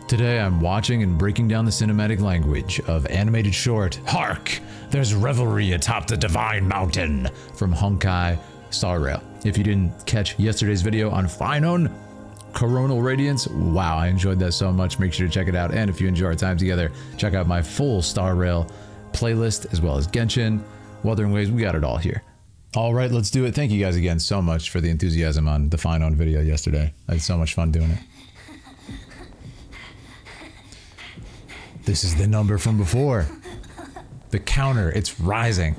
Today I'm watching and breaking down the cinematic language of animated short Hark! There's revelry atop the divine mountain from Honkai Star Rail. If you didn't catch yesterday's video on Phainon, Coronal Radiance, wow, I enjoyed that so much. Make sure to check it out. And if you enjoy our time together, check out my full Star Rail playlist as well as Genshin, Wuthering Waves. We got it all here. All right, let's do it. Thank you guys again so much for the enthusiasm on the Phainon video yesterday. I had so much fun doing it. This is the number from before. The counter, it's rising.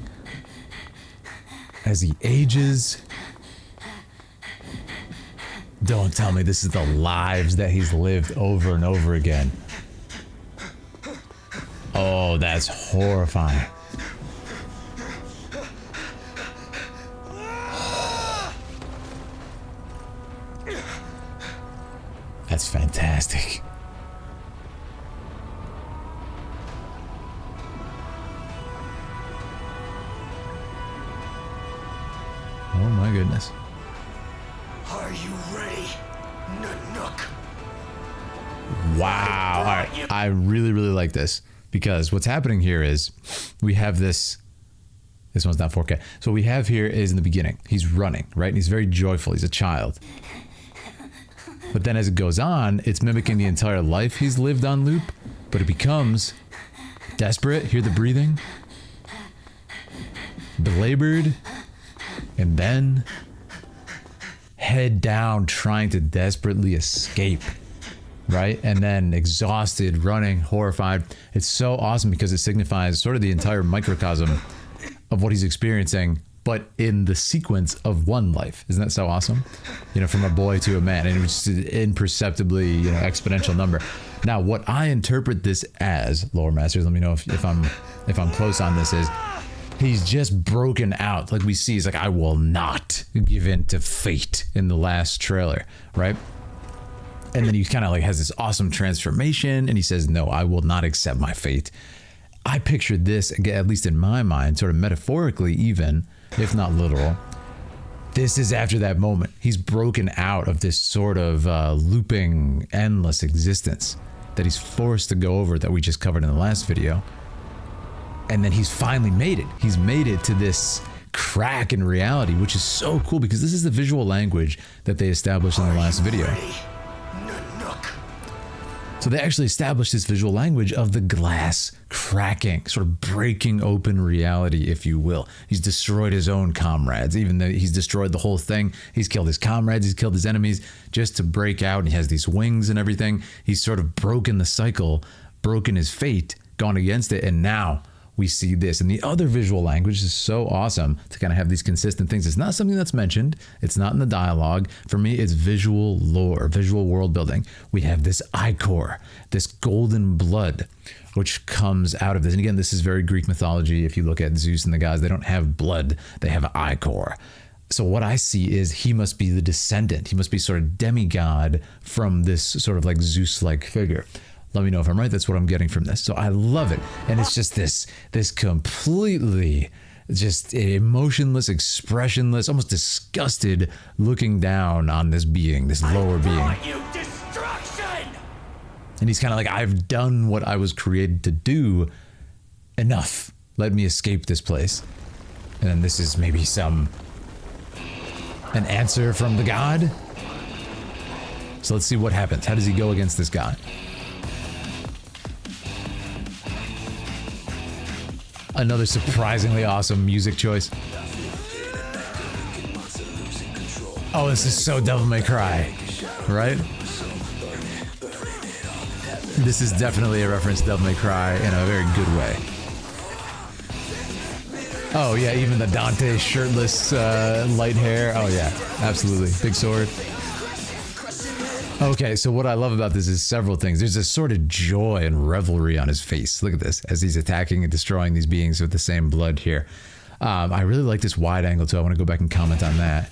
As he ages. Don't tell me this is the lives that he's lived over and over again. Oh, that's horrifying. That's fantastic. Oh my goodness. Are you ready, Nanook? Wow. All right. I really like this because what's happening here is we have this one's not 4K. So what we have here is in the beginning, he's running, right? And he's very joyful. He's a child. But then as it goes on, it's mimicking the entire life he's lived on loop, but it becomes desperate. Hear the breathing? Belabored. And then head down, trying to desperately escape, right? And then exhausted, running, horrified. It's so awesome because it signifies sort of the entire microcosm of what he's experiencing, but in the sequence of one life. Isn't that so awesome? You know, from a boy to a man, and it was just an imperceptibly, you know, exponential number. Now, what I interpret this as, Lore Masters, let me know if I'm close on this, is he's just broken out. Like we see, he's like, I will not give in to fate in the last trailer, right? And then he kind of like has this awesome transformation and he says, no, I will not accept my fate. I pictured this, at least in my mind, sort of metaphorically even, if not literal. This is after that moment. He's broken out of this sort of looping, endless existence that he's forced to go over that we just covered in the last video. And then he's finally made it. He's made it to this crack in reality, which is so cool because this is the visual language that they established in the last video. So they actually established this visual language of the glass cracking, sort of breaking open reality, if you will. He's destroyed his own comrades, even though he's destroyed the whole thing. He's killed his comrades, he's killed his enemies just to break out. And he has these wings and everything. He's sort of broken the cycle, broken his fate, gone against it, and now we see this. And the other visual language is so awesome to kind of have these consistent things. It's not something that's mentioned. It's not in the dialogue. For me, it's visual lore, visual world building. We have this ichor, this golden blood, which comes out of this. And again, this is very Greek mythology. If you look at Zeus and the gods, they don't have blood, they have ichor. So what I see is he must be the descendant. He must be sort of demigod from this sort of like Zeus-like figure. Let me know if I'm right. That's what I'm getting from this. So I love it. And it's just this completely just emotionless, expressionless, almost disgusted looking down on this being, this lower being. You destruction! And he's kind of like, I've done what I was created to do. Enough. Let me escape this place. And then this is maybe an answer from the god. So let's see what happens. How does he go against this god? Another surprisingly awesome music choice. Oh, this is so Devil May Cry, right? This is definitely a reference to Devil May Cry in a very good way. Oh yeah, even the Dante shirtless light hair. Oh yeah, absolutely. Big sword. Okay, so what I love about this is several things. There's this sort of joy and revelry on his face. Look at this, as he's attacking and destroying these beings with the same blood here. I really like this wide angle too. I want to go back and comment on that.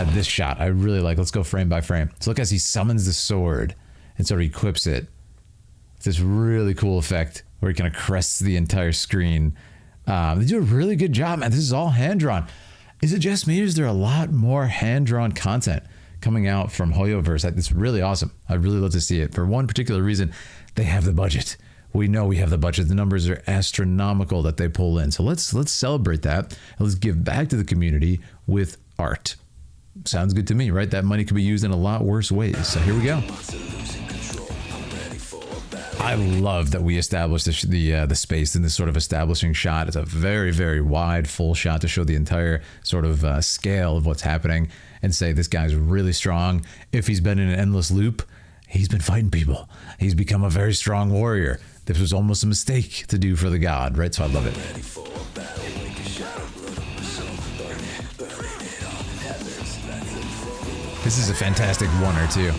This shot, I really like. Let's go frame by frame. So look as he summons the sword and sort of equips it. It's this really cool effect where he kind of crests the entire screen. They do a really good job, man. This is all hand-drawn. Is it just me, or is there a lot more hand-drawn content coming out from Hoyoverse. It's really awesome. I'd really love to see it. For one particular reason, they have the budget. We know we have the budget. The numbers are astronomical that they pull in. So let's celebrate that, and let's give back to the community with art. Sounds good to me, right? That money could be used in a lot worse ways. So here we go. I love that we established the space in this sort of establishing shot. It's a very, very wide, full shot to show the entire sort of scale of what's happening and say this guy's really strong. If he's been in an endless loop, he's been fighting people. He's become a very strong warrior. This was almost a mistake to do for the god, right? So I love it. This is a fantastic one-er too.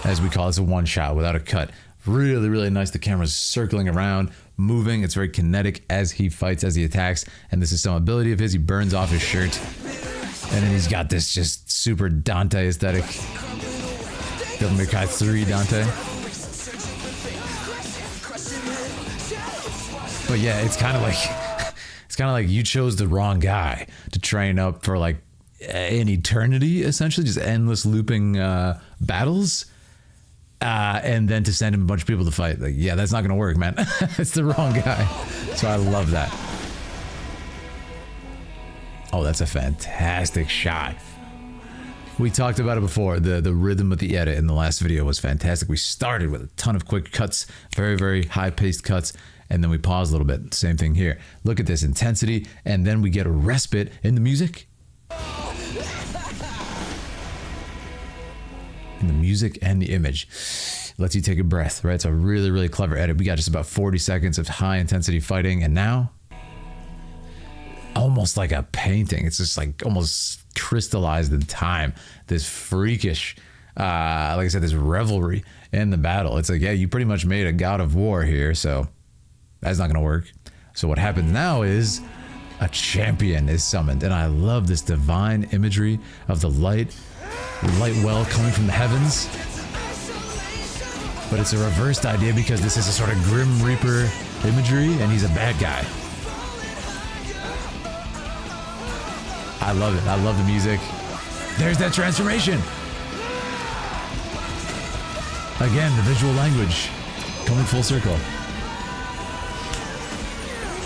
As we call it, it's a one shot without a cut. Really, really nice. The camera's circling around, moving. It's very kinetic as he fights, as he attacks. And this is some ability of his. He burns off his shirt. And then he's got this just super Dante aesthetic. Devil May Cry 3 Dante. But yeah, it's kind of like you chose the wrong guy to train up for like an eternity, essentially, just endless looping battles. And then to send him a bunch of people to fight. Like, yeah, that's not going to work, man. It's the wrong guy. So I love that. Oh, that's a fantastic shot. We talked about it before. The rhythm of the edit in the last video was fantastic. We started with a ton of quick cuts, very, very high-paced cuts, and then we paused a little bit. Same thing here. Look at this intensity, and then we get a respite in the music. In the music and the image. Lets you take a breath, right? It's a really, really clever edit. We got just about 40 seconds of high intensity fighting, and now almost like a painting. It's just like almost crystallized in time. This freakish, like I said, this revelry in the battle. It's like, yeah, you pretty much made a god of war here, so that's not going to work. So what happens now is a champion is summoned, and I love this divine imagery of the light well coming from the heavens. But it's a reversed idea because this is a sort of Grim Reaper imagery, and he's a bad guy. I love it. I love the music. There's that transformation. Again, the visual language coming full circle.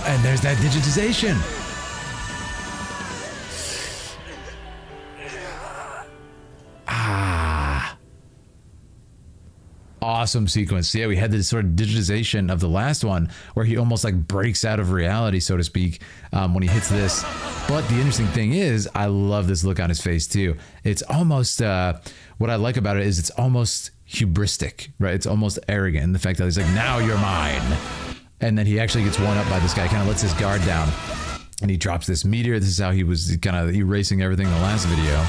And there's that digitization. Awesome sequence. Yeah, we had this sort of digitization of the last one where he almost like breaks out of reality, so to speak, when he hits this. But the interesting thing is, I love this look on his face too. It's almost, what I like about it is it's almost hubristic, right? It's almost arrogant in the fact that he's like, now you're mine. And then he actually gets one up by this guy, kind of lets his guard down. And he drops this meteor. This is how he was kind of erasing everything in the last video.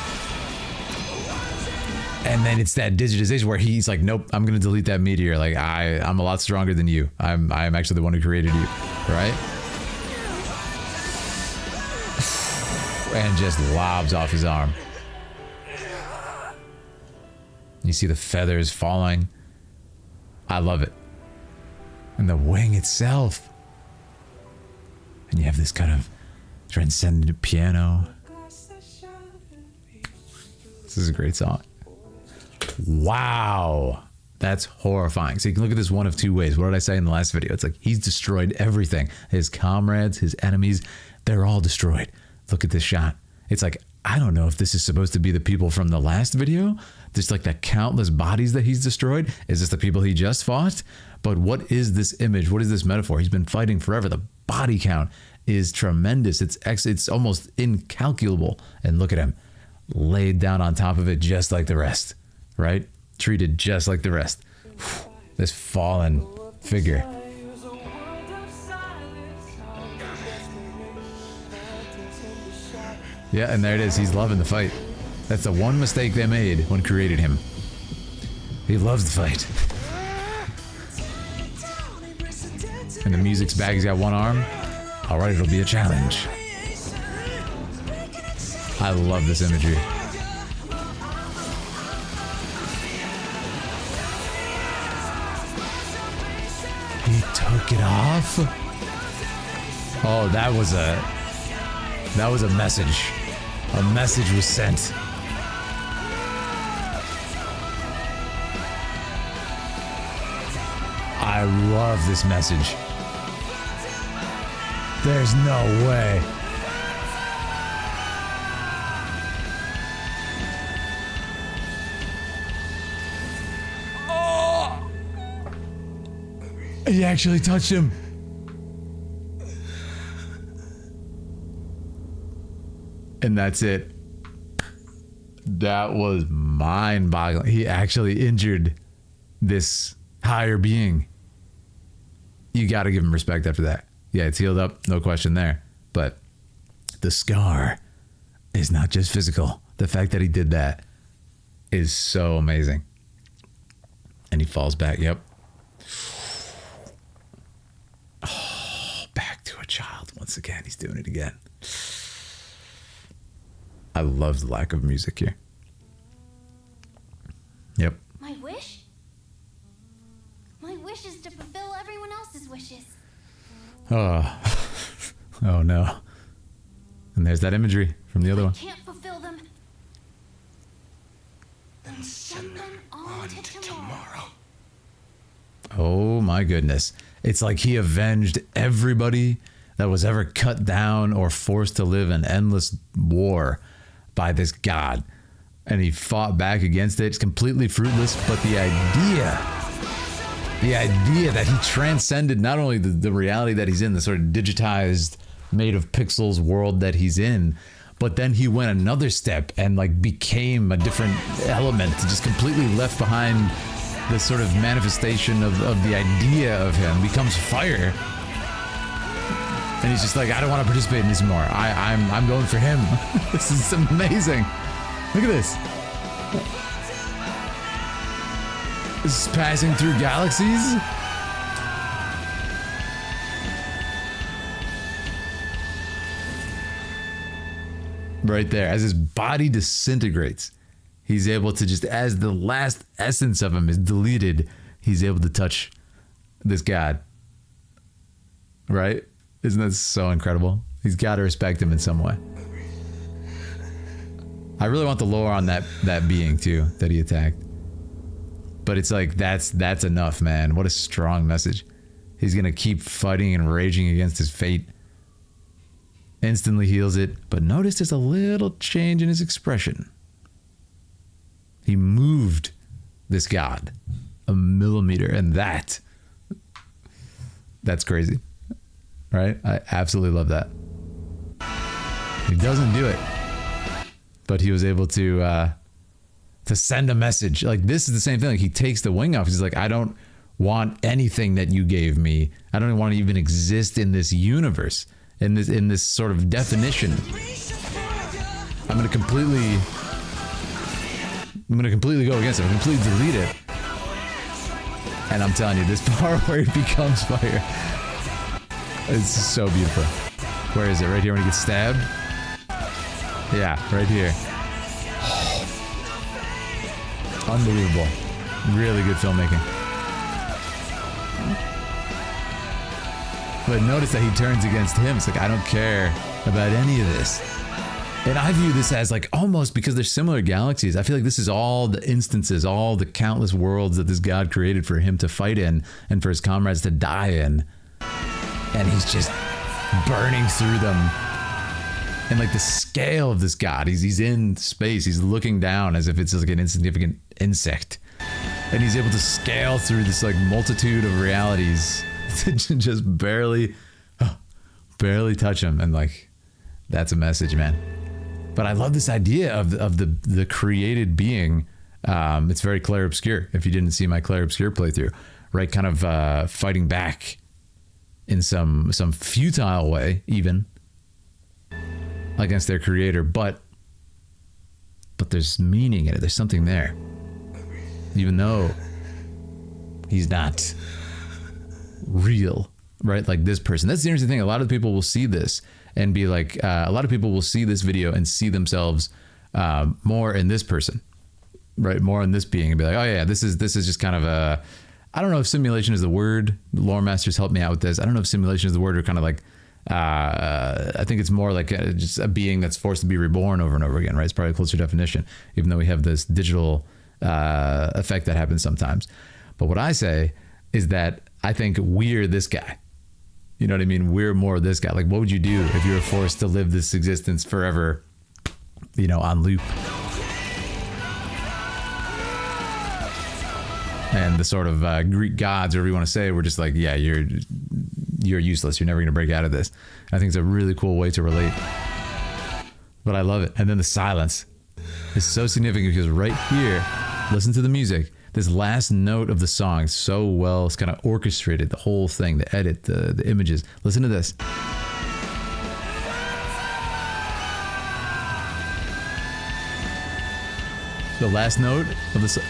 And then it's that digitization where he's like, nope, I'm going to delete that meteor. Like, I'm a lot stronger than you. I'm actually the one who created you, right? And just lobs off his arm. You see the feathers falling. I love it. And the wing itself. And you have this kind of transcendent piano. This is a great song. Wow, that's horrifying. So you can look at this one of two ways. What did I say in the last video? It's like he's destroyed everything. His comrades, his enemies, they're all destroyed. Look at this shot. It's like, I don't know if this is supposed to be the people from the last video. Just like the countless bodies that he's destroyed. Is this the people he just fought? But what is this image? What is this metaphor? He's been fighting forever. The body count is tremendous. It's almost incalculable. And look at him, laid down on top of it just like the rest. Right? Treated just like the rest. This fallen figure. Yeah, and there it is. He's loving the fight. That's the one mistake they made when created him. He loves the fight. And the music's back. He's got one arm. All right, it'll be a challenge. I love this imagery. He took it off. Oh, that was a message. A message was sent. I love this message. There's no way. Oh! He actually touched him. And that's it. That was mind-boggling. He actually injured this higher being. You got to give him respect after that. Yeah, it's healed up, no question there. But the scar is not just physical. The fact that he did that is so amazing. And he falls back. Yep. Oh, back to a child once again. He's doing it again. I love the lack of music here. Yep. My wish? My wish is to fulfill everyone else's wishes. Oh. Oh no. And there's that imagery from the other one. Can't fulfill them. Then send them on to tomorrow. Oh my goodness. It's like he avenged everybody that was ever cut down or forced to live an endless war by this god. And he fought back against it. It's completely fruitless, but the idea that he transcended not only the reality that he's in, the sort of digitized, made of pixels world that he's in, but then he went another step and like became a different element, just completely left behind the sort of manifestation of the idea of him, becomes fire. And he's just like, I don't want to participate in this anymore. I'm going for him. This is amazing. Look at this. This is passing through galaxies. Right there, as his body disintegrates, he's able to just, as the last essence of him is deleted, he's able to touch this god. Right? Isn't that so incredible? He's got to respect him in some way. I really want the lore on that being too that he attacked. But it's like that's enough, man. What a strong message. He's gonna keep fighting and raging against his fate. Instantly heals it, but notice there's a little change in his expression. He moved this god a millimeter, and that's crazy. Right? I absolutely love that. He doesn't do it, but he was able to send a message. Like, this is the same thing. Like, he takes the wing off. He's like, I don't want anything that you gave me. I don't want to even exist in this universe, in this sort of definition. I'm gonna completely go against it. I'm completely delete it. And I'm telling you, this part where he becomes fire, it's so beautiful. Where is it? Right here when he gets stabbed? Yeah, right here. Unbelievable. Really good filmmaking. But notice that he turns against him. It's like, I don't care about any of this. And I view this as like almost, because they're similar galaxies, I feel like this is all the instances, all the countless worlds that this god created for him to fight in and for his comrades to die in. And he's just burning through them. And like the scale of this god, he's in space, he's looking down as if it's like an insignificant insect. And he's able to scale through this like multitude of realities to just barely touch him. And like, that's a message, man. But I love this idea of the created being. It's very Clair Obscur. If you didn't see my Clair Obscur playthrough, right? Kind of fighting back in some futile way, even against their creator. But there's meaning in it. There's something there, even though he's not real, right? Like this person. That's the interesting thing. A lot of people will see this and be like, a lot of people will see this video and see themselves more in this person, right? More in this being, and be like, oh yeah, this is just kind of a, I don't know if simulation is the word. The lore masters helped me out with this. I don't know if simulation is the word, or kind of like, I think it's more like just a being that's forced to be reborn over and over again, right? It's probably a closer definition, even though we have this digital effect that happens sometimes. But what I say is that I think we're this guy. You know what I mean? We're more this guy. Like, what would you do if you were forced to live this existence forever, you know, on loop? And the sort of Greek gods, or whatever you want to say, were just like, yeah, you're useless. You're never going to break out of this. I think it's a really cool way to relate. But I love it. And then the silence is so significant because right here, listen to the music. This last note of the song, so well, it's kind of orchestrated, the whole thing, the edit, the images. Listen to this. The last note of the song.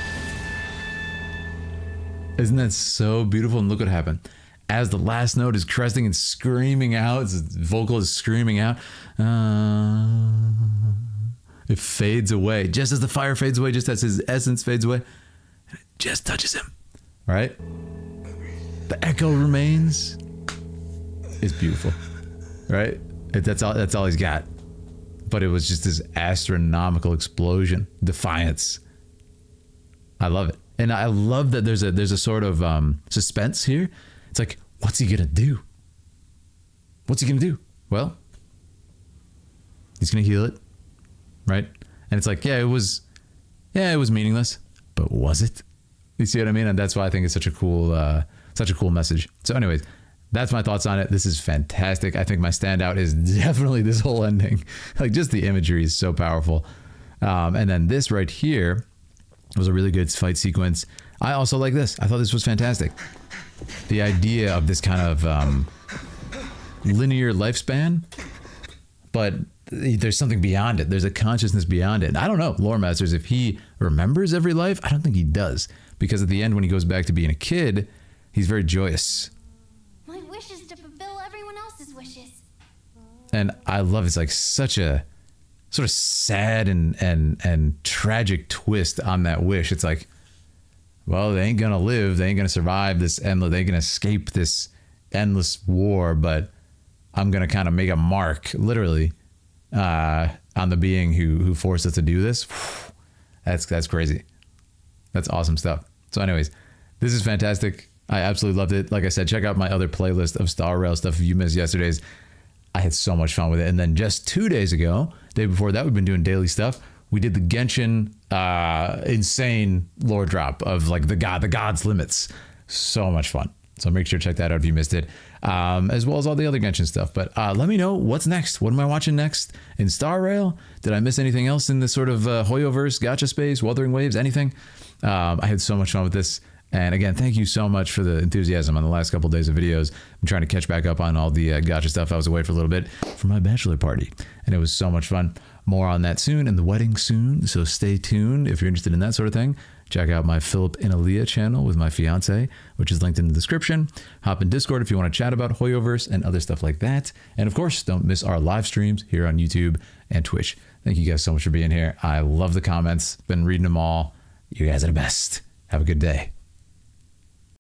Isn't that so beautiful? And look what happened. As the last note is cresting and screaming out, his vocal is screaming out, it fades away. Just as the fire fades away, just as his essence fades away, and it just touches him. Right? The echo remains. It's beautiful. Right? That's all he's got. But it was just this astronomical explosion. Defiance. I love it. And I love that there's a sort of suspense here. It's like, what's he gonna do? What's he gonna do? Well, he's gonna heal it, right? And it's like, it was meaningless, but was it? You see what I mean? And that's why I think it's such a cool message. So, anyways, that's my thoughts on it. This is fantastic. I think my standout is definitely this whole ending. Like, just the imagery is so powerful. And then this right here was a really good fight sequence. I also like this. I thought this was fantastic. The idea of this kind of linear lifespan, but there's something beyond it. There's a consciousness beyond it. And I don't know, Lore Masters, if he remembers every life. I don't think he does. Because at the end, when he goes back to being a kid, he's very joyous. My wish is to fulfill everyone else's wishes. And I love it's like such a sort of sad and tragic twist on that wish. It's like, well, they ain't gonna live, they ain't gonna survive this endless, they ain't gonna escape this endless war, but I'm gonna kind of make a mark, literally, on the being who forced us to do this. That's crazy. That's awesome stuff. So anyways, this is fantastic. I absolutely loved it. Like I said, check out my other playlist of Star Rail stuff if you missed yesterday's. I had so much fun with it. And then just 2 days ago, day before that, we've been doing daily stuff. We did the Genshin insane lore drop of like the God's Limits. So much fun. So make sure to check that out if you missed it, as well as all the other Genshin stuff. But let me know what's next. What am I watching next in Star Rail? Did I miss anything else in this sort of hoyoverse, gacha space, Wuthering Waves, anything? I had so much fun with this. And again, thank you so much for the enthusiasm on the last couple of days of videos. I'm trying to catch back up on all the gacha stuff. I was away for a little bit for my bachelor party, and it was so much fun. More on that soon, and the wedding soon, so stay tuned if you're interested in that sort of thing. Check out my Philip and Aaliyah channel with my fiance, which is linked in the description. Hop in Discord if you want to chat about Hoyoverse and other stuff like that. And of course, don't miss our live streams here on YouTube and Twitch. Thank you guys so much for being here. I love the comments. Been reading them all. You guys are the best. Have a good day.